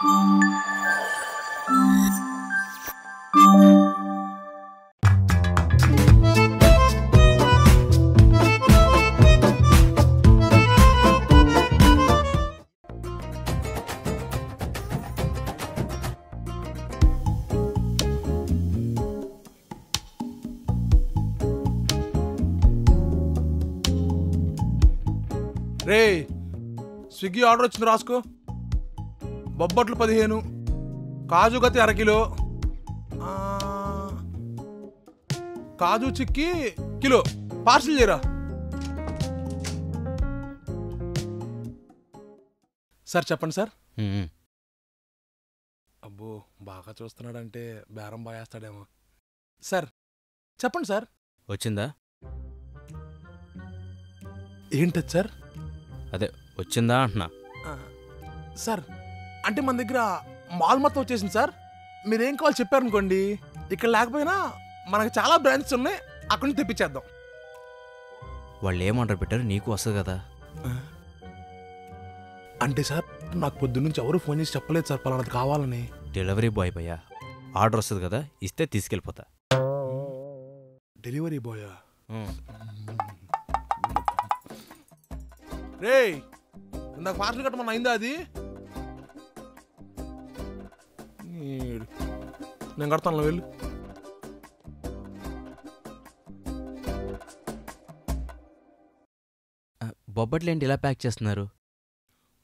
రే Swiggy order వచ్చింది రాసుకో. బొబ్బట్లు 15, కాజు గతి అరకిలో, కాజు చిక్కి కిలో పార్సిల్ చేయరా. సార్ చెప్పండి సార్. అబ్బో బాగా చూస్తున్నాడంటే బేరం బాగేస్తాడేమో. సార్ చెప్పండి సార్. వచ్చిందా? ఏంటది సార్? అదే వచ్చిందా అంటున్నా. సార్ అంటే మన దగ్గర మాల్ మొత్తం వచ్చేసింది సార్. మీరేం కావాలి చెప్పారనుకోండి, ఇక్కడ లేకపోయినా మనకు చాలా బ్రాంచెస్ ఉన్నాయి, అక్కడి నుంచి తెప్పించేద్దాం. వాళ్ళు ఏం ఆర్డర్ పెట్టారు నీకు వస్తుంది కదా. అంటే సార్ నాకు పొద్దున్నుంచి ఎవరు ఫోన్ చేసి చెప్పలేదు సార్ పలానాది కావాలని. డెలివరీ బాయ్ భయ్యా, ఆర్డర్ వస్తుంది కదా, ఇస్తే తీసుకెళ్ళిపోతా. డెలివరీ బాయా? రే నాకు పార్సల్ కట్టమన్నా అయిందా అది? నేను కడతాను వెళ్ళు. బొబ్బట్లు ఏంటి ఇలా ప్యాక్ చేస్తున్నారు?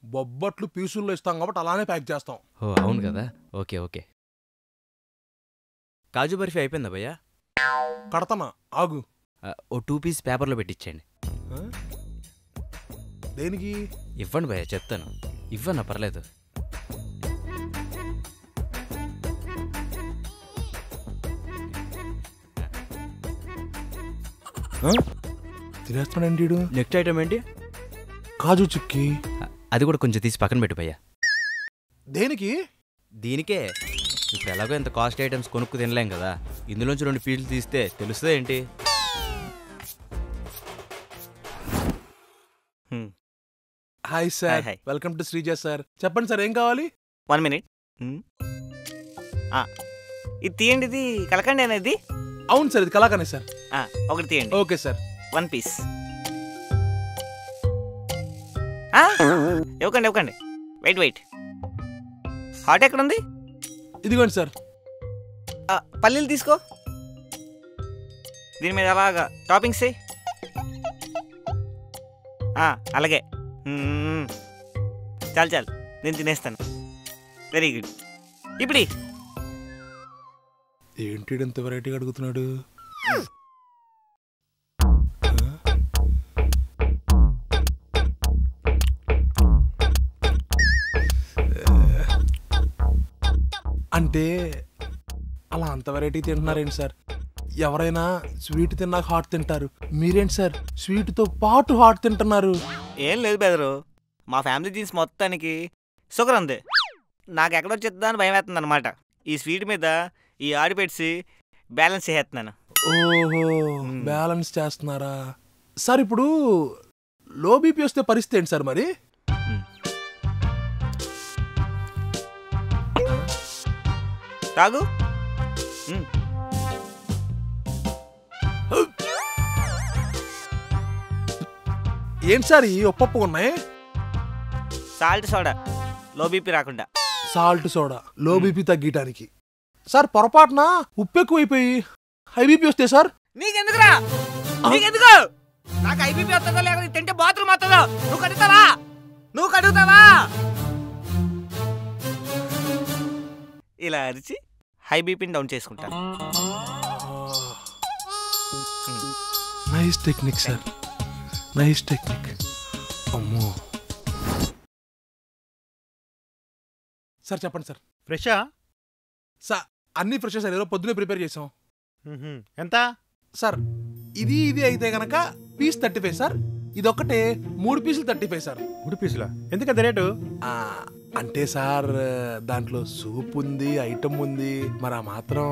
బొబ్బట్లు పీసుల్లో ఇస్తాం కాబట్టి అలానే ప్యాక్ చేస్తాం. ఓ అవును కదా, ఓకే ఓకే. కాజు బర్ఫీ అయిపోయిందా భయ్యా? కడతానా ఆగు. ఓ 2 పీస్ పేపర్లో పెట్టించండి. దేనికి? ఇవ్వండి భయ్యా, చెప్తాను. ఇవ్వన్నా పర్లేదు. తినేస్తాడండి. నెక్స్ట్ ఐటమ్ ఏంటి? కాజు చిక్కి. అది కూడా కొంచెం తీసి పక్కన పెట్టు భయ్యా. దేనికి? దీనికే. ఇప్పుడు ఎలాగో ఎంత కాస్ట్ ఐటమ్స్ కొనుక్కు తినలేం కదా, ఇందులోంచి 2 పీసులు తీస్తే తెలుస్తుంది ఏంటి. Hi sir, welcome to Sreeja sir. చెప్పండి సార్ ఏం కావాలి? 1 minute. ఇది తీయండి. ఇది కలకండి అనేది. అవును సార్, ఇది కలాకనే సార్. ఒకటి తీయండి. Okay sir. 1 piece. ఇవ్వకండి. వెయిట్. హాట్ ఎక్కడ ఉంది? ఇదిగోండి సార్. పల్లీలు తీసుకో. దీని మీద అలాగా టాపింగ్స్ వేయి. అలాగే. చాలు నేను తినేస్తాను. Very good. ఇప్పుడు ఏంటి ఇంత వెరైటీగా అడుగుతున్నాడు? అంటే అలా అంత వెరైటీ తింటున్నారేంటి సార్? ఎవరైనా స్వీట్ తిన్నాక హాట్ తింటారు, మీరేంటి సార్ స్వీట్తో పాటు హాట్ తింటున్నారు? ఏం లేదు బెదరు, మా ఫ్యామిలీ జీన్స్ మొత్తానికి షుగర్ ఉంది. నాకు ఎక్కడో చెప్తా అని భయం వేస్తుంది అనమాట. ఈ స్వీట్ మీద ఈ ఆడిపెట్సి బ్యాలెన్స్ చేస్తున్నాను. ఓహో, బ్యాలెన్స్ చేస్తున్నారా సార్? ఇప్పుడు లో బీపీ వస్తే పరిస్థితి ఏంటి సార్ మరి? తాగు. ఏంటి సార్ ఈ ఒప్పప్పు ఉన్నాయి? సాల్ట్ సోడా, లో బీపీ రాకుండా. సాల్ట్ సోడా లో బీపీ తగ్గటానికి. సార్ పొరపాటున ఉప్పు ఎక్కువైపోయి హై బీపీ వస్తే సార్? నీకెందుకురా? నీకెందుకు? నాకు హై బీపీ వస్తుందో లేకపోతే తింటే బాత్రూమ్ వస్తుందో నువ్వు కడుగుతావా? ఇలా అరిచి హై బీపీని డౌన్ చేసుకుంటాను. Nice technique sir, nice technique. అమ్మో సార్ చెప్పండి సార్. ఫ్రెషా సార్? అన్ని ఫ్రెష్ సార్, ఏదో పొద్దునే ప్రిపేర్ చేసాం. ఎంత సార్? ఇది అయితే గనక పీస్ 35 సార్. ఇదొక్కటే 3 పీసులు 35 సార్. 3 పీసులా? ఎందుకంత రేటు? అంటే సార్ దాంట్లో సూప్ ఉంది, ఐటమ్ ఉంది, మరి ఆ మాత్రం.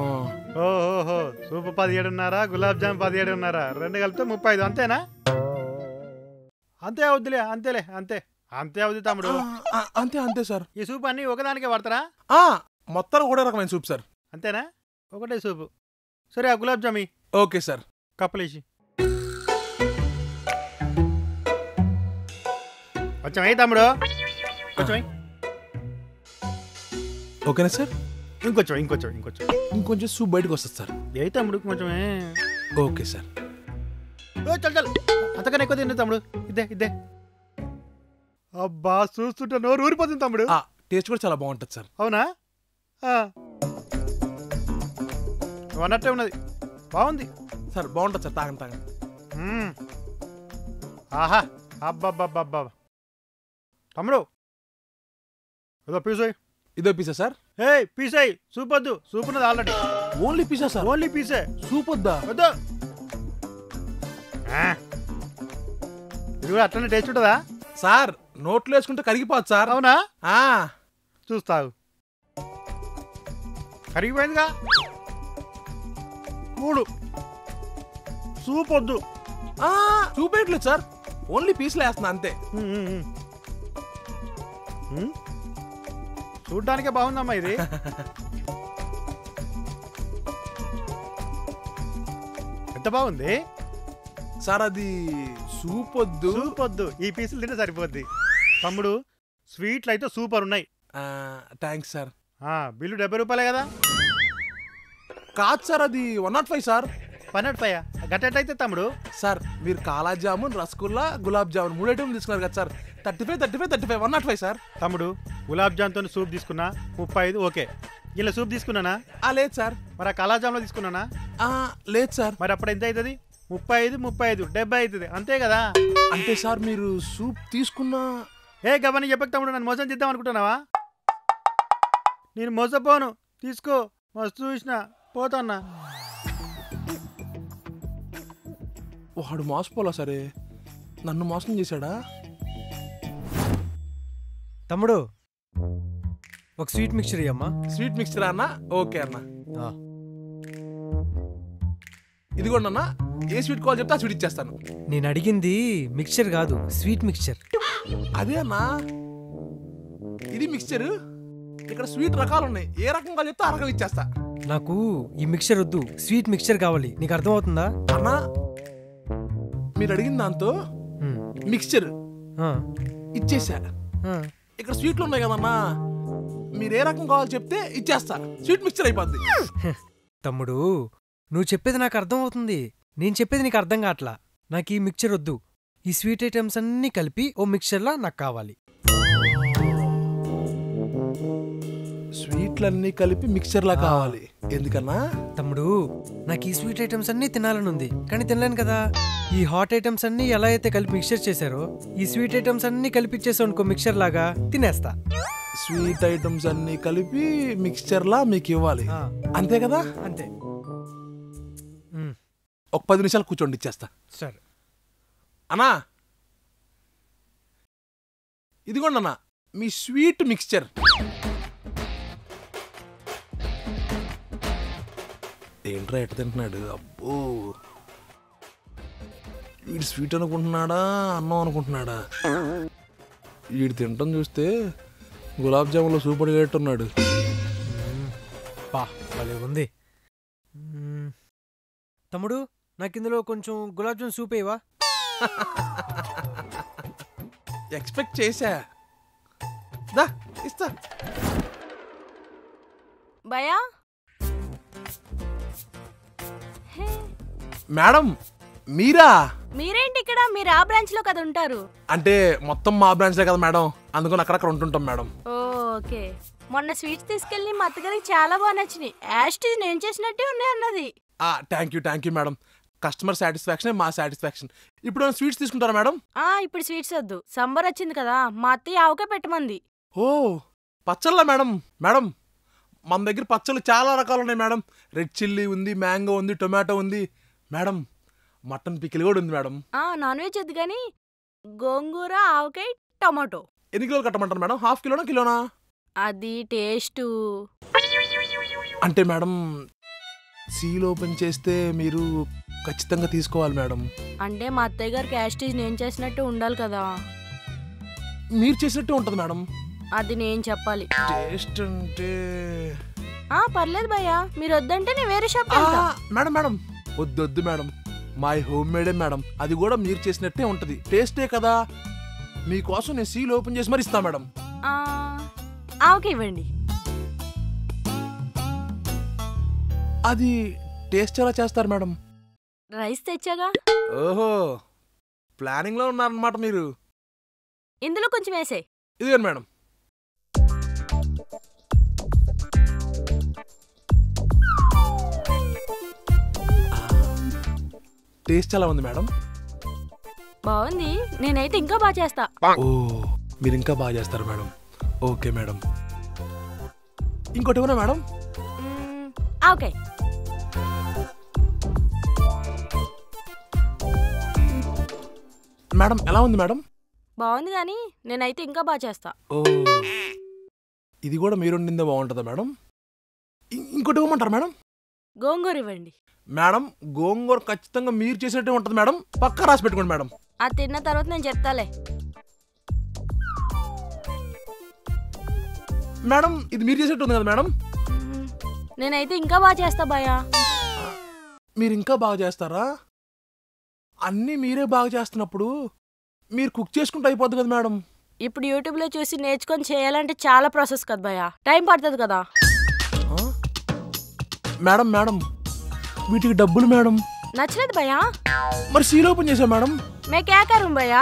ఓహోహో, సూప్ 17.5, గులాబ్ జామ్ 17.5, 2 కలిపితే 35, అంతేనా? అంతే అవుద్దులే, అంతే. అంతే అవుతుంది తమ్ముడు. అంతే అంతే సార్. ఈ సూప్ అన్ని ఒకదానికే వాడతారా? మొత్తం ఒకటే రకమైన సూప్ సార్. అంతేనా? ఒకటే సూపు. సరే ఆ గులాబ్ జామి ఓకే సార్. కప్పలేసి కొంచెం అయ్యి తమ్ముడు, కొంచెం ఓకేనా సార్? ఇంకొంచెం ఇంకొంచెం సూప్ బయటకు వస్తుంది సార్. ఏ తమ్ముడు కొంచెమే. Okay sir. చల్ అంతకన్నా ఎక్కువ తిండి తమ్ముడు. ఇద్దే. అబ్బా చూస్తుంటే నోరు ఊరిపోతుంది తమ్ముడు. టేస్ట్ కూడా చాలా బాగుంటుంది సార్. అవునా? అన్నట్టే ఉన్నది, బాగుంది సార్. బాగుంటుంది సార్. తాగండి. ఆహా అబ్బబ్బబ్బబ్బా. తమ్ముడు ఏదో పీసాయి. ఇదో పిజ్జా సార్. పీసాయి. సూప్ వద్దు, సూప్ ఉన్నది already. Only pizza sir. Only పీసే, సూప్ వద్దా? వద్దు. ఇది కూడా అట్లనే టేస్ట్ ఉంటుందా సార్? నోట్లో వేసుకుంటే కరిగిపోదు సార్. అవునా? చూస్తావు. కరిగిపోయిందిగా. మూడు సూప్ వద్దు. చూపేయట్లేదు సార్. ఓన్లీ పీస్లో వేస్తున్నా అంతే. చూడ్డానికే బాగుందమ్మా ఇది. ఎంత బాగుంది సార్. అది సూప్ వద్దు. ఈ పీసులు తింటే సరిపోద్ది. తమ్ముడు స్వీట్లు అయితే సూపర్ ఉన్నాయి. Thanks sir. బిల్లు 70 రూపాయలే కదా? కాదు సార్, అది 105 సార్. 105 గట్టెట్లయితే తమ్ముడు? సార్ మీరు కాలా జామున్, రసగుల్లా, గులాబ్ జామున్ 3 ఐటమ్ తీసుకున్నారు కదా సార్. 35 105 సార్. తమ్ముడు గులాబ్ జామ్తో సూప్ తీసుకున్నా 35. ఓకే. ఇలా సూప్ తీసుకున్నానా? లేదు సార్. మరి ఆ కాలా జామ్లో తీసుకున్నానా? లేదు సార్. మరి అప్పుడు ఎంత అవుతుంది? 35 70 అవుతుంది అంతే కదా? అంటే సార్ మీరు సూప్ తీసుకున్నా గవని చెప్పక తమ్ముడు, నన్ను మోసం చేద్దాం అనుకుంటున్నావా? నేను మోసపోను, తీసుకో. మస్తు చూసిన పోతాన్నా. వాడు మోసపోలా సరే, నన్ను మోసం చేశాడా? తమ్ముడు ఒక స్వీట్ మిక్చర్ ఇయ్యమ్మా. స్వీట్ మిక్చర్ అన్న? ఓకే అన్న. ఇదిగోండి అన్న. ఏ స్వీట్ కావాలి చెప్తే ఆ స్వీట్ ఇచ్చేస్తాను. నేను అడిగింది మిక్చర్ కాదు, స్వీట్ మిక్చర్. అదే అన్నా, ఇది మిక్చర్. ఇక్కడ స్వీట్ రకాలు ఉన్నాయి. ఏ రకం కావాలి చెప్తే ఆ రకం ఇచ్చేస్తా. నాకు ఈ మిక్చర్ వద్దు, స్వీట్ మిక్చర్ కావాలి. నీకు అర్థమవుతుందా? అన్నా మీరు అడిగిన దాంతో మిక్చర్ ఇచ్చేసా. ఇక్కడ స్వీట్లు ఉన్నాయి కదన్నా, మీరు ఏ రకం కావాలి చెప్తే ఇచ్చేస్తా. స్వీట్ మిక్చర్ అయిపోద్ది. తమ్ముడు నువ్వు చెప్పేది నాకు అర్థం అవుతుంది, నేను చెప్పేది నీకు అర్థం కావట్లా. నాకు ఈ మిక్చర్ వద్దు, ఈ స్వీట్ ఐటమ్స్ అన్నీ కలిపి ఓ మిక్చర్లా నాకు కావాలి. స్వీట్లన్నీ కలిపి మిక్చర్లా కావాలి. ఎందుకన్నా? తమ్ముడు నాకు ఈ స్వీట్ ఐటమ్స్ అన్నీ తినాలని ఉంది, కానీ తినలేను కదా. ఈ హాట్ ఐటమ్స్ అన్నీ ఎలా అయితే కలిపి మిక్చర్ చేశారో, ఈ స్వీట్ ఐటమ్స్ అన్నీ కలిపి ఇచ్చేసావు అనుకో మిక్చర్ లాగా, తినేస్తా. స్వీట్ ఐటమ్స్ అన్ని కలిపి మిక్చర్లా మీకు ఇవ్వాలి, అంతే కదా? అంతే. ఒక 10 నిమిషాలు కూర్చోండి, ఇచ్చేస్తా. సరే అన్నా, ఇదిగోండి అన్న మీ స్వీట్ మిక్చర్. ఏంట్రా ఎట్ట తింటున్నాడు? అబ్బో, వీడు స్వీట్ అనుకుంటున్నాడా అన్నం అనుకుంటున్నాడా? వీడు తింటాం చూస్తే గులాబ్ జామున్లో సూపర్ గట్టున్నాడు. భలే ఉంది. తమ్ముడు నాకు ఇందులో కొంచెం గులాబ్ జామున్ సూప్ వేయవా? ఎక్స్పెక్ట్ చేశా. దా ఇస్తా. భయా మేడం మీరా? మీరేంటి ఇక్కడ? మీరు ఆ బ్రాంచ్ లో కదా ఉంటారు. అంటే మొత్తం మా బ్రాంచ్లే కదా మేడం, అందుకని అక్కడక్కడ ఉంటుంటాం మేడం. ఓకే. మొన్న స్వీట్స్ తీసుకెళ్ళి మా అత్తగారికి చాలా బాగా నచ్చినాయి. యాస్టీజ్ నేను చేసినట్టే ఉన్నాయి అన్నది. Thank you madam. Customer satisfaction మా సాటిస్ఫాక్షన్. ఇప్పుడు స్వీట్స్ తీసుకుంటారా మేడం? ఇప్పుడు స్వీట్స్ వద్దు, సంబర్ వచ్చింది కదా, మా అత్తయ్య ఆవకాయ పెట్టమంది. ఓ పచ్చళ్ళ మేడం? మేడం మన దగ్గర పచ్చళ్ళు చాలా రకాలు ఉన్నాయి మేడం. రెడ్ చిల్లీ ఉంది, మ్యాంగో ఉంది, టొమాటో ఉంది మేడం. మటన్ పికిల్ కూడా ఉంది మేడం. నాన్ వెజ్ వద్దు కానీ గోంగూర, ఆవకాయ, టొమాటో. ఎన్ని కిలోలు కట్టమంటారు మేడం? హాఫ్ కిలోనా కిలోనా? అది టేస్ట్. అంటే మేడం సీల్ ఓపెన్ చేస్తే మీరు ఖచ్చితంగా తీసుకోవాలి మేడం. అంటే మా అత్తయ్య గారికి యాస్టీజ్ నేను చేసినట్టు ఉండాలి కదా. మీరు చేసినట్టే ఉంటుంది మేడం. అది నేను చెప్పాలి. టేస్ట్ అంటే పర్లేదు భయ్యా, మీరు వద్దంటే నేను వేరే షాప్ మేడం మేడం వద్దు మేడం, మై హోమ్ మేడే మేడం. అది కూడా మీరు చేసినట్టే ఉంటది. టేస్టే కదా, మీకోసం నేను సీల్ ఓపెన్ చేసి మరి ఇస్తా మేడం. ఓకే ఇవ్వండి. అది టేస్ట్ ఎలా చేస్తారు మేడం? రైస్ తెచ్చాగా. ఓహో, ప్లానింగ్ లో ఉన్నారన్నమాట మీరు. ఇందులో కొంచెం వేసే. ఇదిగోండి మేడం. టేస్ట్ ఎలా ఉంది మేడం? బాగుంది. నేనైతే ఇంకా బాగా చేస్తా. ఓ, మీరు ఇంకా బాగా చేస్తారు మేడం. Okay madam. ఇంకోటి ఇవ్వనా మేడం? ఓకే. మేడం ఎలా ఉంది మేడం? బాగుంది కానీ నేనైతే ఇంకా బాగా చేస్తా. ఓ, ఇది కూడా మీరు వండిందే బాగుంటుందా మేడం? ఇంకోటి ఇవ్వమంటారా మేడం? గోంగూర ఇవ్వండి. మేడం గోంగూర ఖచ్చితంగా మీరు చేసినట్టే ఉంటుంది మేడం. పక్కా రాసి పెట్టుకోండి మేడం. అది తిన్న తర్వాత నేను చెప్తాలే. మేడం ఇది మీరు చేసేట్టు ఉంది కదా మేడం? నేనైతే ఇంకా బాగా చేస్తా భయ్యా. మీరు ఇంకా బాగా చేస్తారా? అన్నీ మీరే బాగా చేస్తున్నప్పుడు మీరు కుక్ చేసుకుంటూ అయిపోద్ది కదా మేడం. ఇప్పుడు యూట్యూబ్లో చూసి నేర్చుకొని చేయాలంటే చాలా ప్రాసెస్ కదా భయ్యా, టైం పడుతుంది కదా. మేడం మేడం వీటికి డబ్బులు మేడం. నచ్చలేదు భయ్యా. మరి సీల్ ఓపెన్ చేసా మేడం. మే క్యా కरूं భయ్యా?